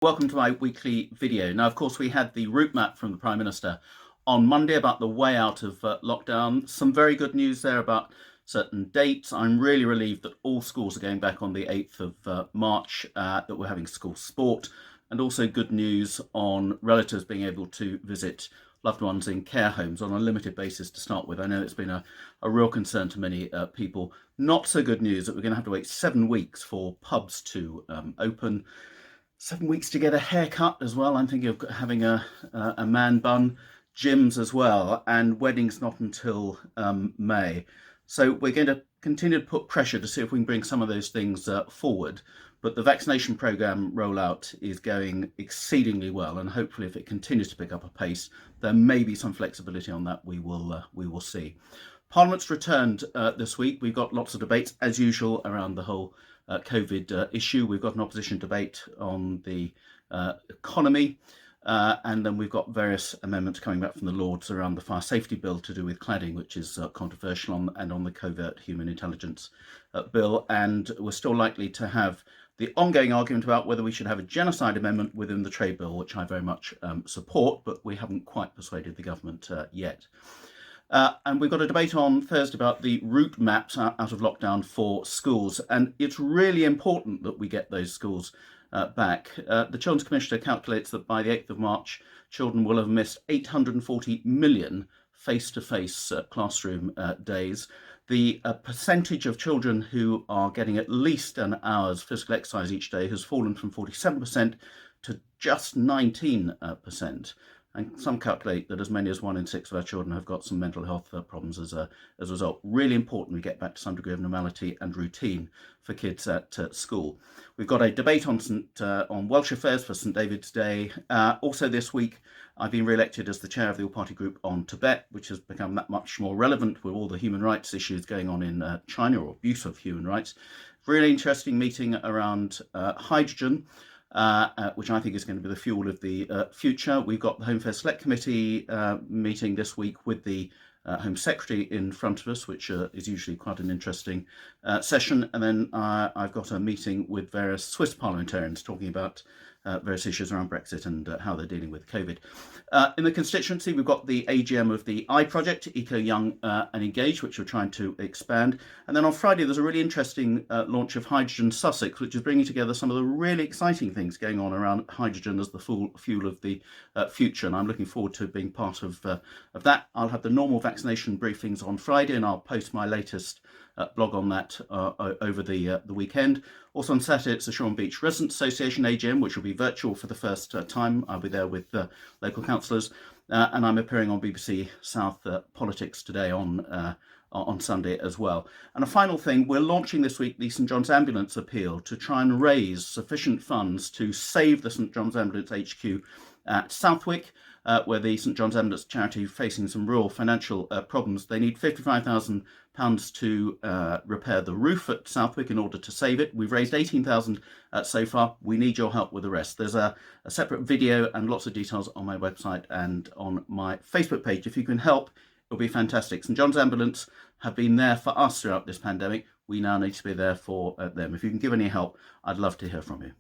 Welcome to my weekly video. Now, of course, we had the route map from the Prime Minister on Monday about the way out of lockdown. Some very good news there about certain dates. I'm really relieved that all schools are going back on the 8th of March, that we're having school sport, and also good news on relatives being able to visit loved ones in care homes on a limited basis to start with. I know it's been a real concern to many people. Not so good news that we're going to have to wait 7 weeks for pubs to open. 7 weeks to get a haircut as well. I'm thinking of having a man bun, gyms as well, and weddings not until May. So we're going to continue to put pressure to see if we can bring some of those things forward. But the vaccination programme rollout is going exceedingly well, and hopefully if it continues to pick up a pace, there may be some flexibility on that. We will see. Parliament's returned this week. We've got lots of debates, as usual, around the whole COVID issue. We've got an opposition debate on the economy, and then we've got various amendments coming back from the Lords around the fire safety bill to do with cladding, which is controversial, and on the covert human intelligence bill. And we're still likely to have the ongoing argument about whether we should have a genocide amendment within the trade bill, which I very much support, but we haven't quite persuaded the government yet. And we've got a debate on Thursday about the route maps out of lockdown for schools. And it's really important that we get those schools back. The Children's Commissioner calculates that by the 8th of March, children will have missed 840 million face-to-face classroom days. The percentage of children who are getting at least an hour's physical exercise each day has fallen from 47% to just 19%. And some calculate that as many as 1 in 6 of our children have got some mental health problems as a result. Really important we get back to some degree of normality and routine for kids at school. We've got a debate on Welsh affairs for St David's Day. Also this week, I've been re-elected as the chair of the all-party group on Tibet, which has become that much more relevant with all the human rights issues going on in China, or abuse of human rights. Really interesting meeting around hydrogen. Which I think is going to be the fuel of the future. We've got the Home Affairs Select Committee meeting this week with the Home Secretary in front of us, which is usually quite an interesting session. And then I've got a meeting with various Swiss parliamentarians talking about various issues around Brexit and how they're dealing with COVID. In the constituency, we've got the AGM of the I Project, Eco, Young and Engage, which we're trying to expand. And then on Friday, there's a really interesting launch of Hydrogen Sussex, which is bringing together some of the really exciting things going on around hydrogen as the fuel of the future. And I'm looking forward to being part of that. I'll have the normal vaccination briefings on Friday, and I'll post my latest blog on that over the weekend. Also on Saturday, it's the Shoreham Beach Residents Association AGM, which will be virtual for the first time. I'll be there with local councillors, and I'm appearing on BBC South Politics today on Sunday as well. And a final thing, we're launching this week the St John's Ambulance Appeal to try and raise sufficient funds to save the St John's Ambulance HQ at Southwick, where the St John's Ambulance charity is facing some real financial problems. They need £55,000 to repair the roof at Southwick in order to save it. We've raised £18,000 so far. We need your help with the rest. There's a separate video and lots of details on my website and on my Facebook page. If you can help, it'll be fantastic. St John's Ambulance have been there for us throughout this pandemic. We now need to be there for them. If you can give any help, I'd love to hear from you.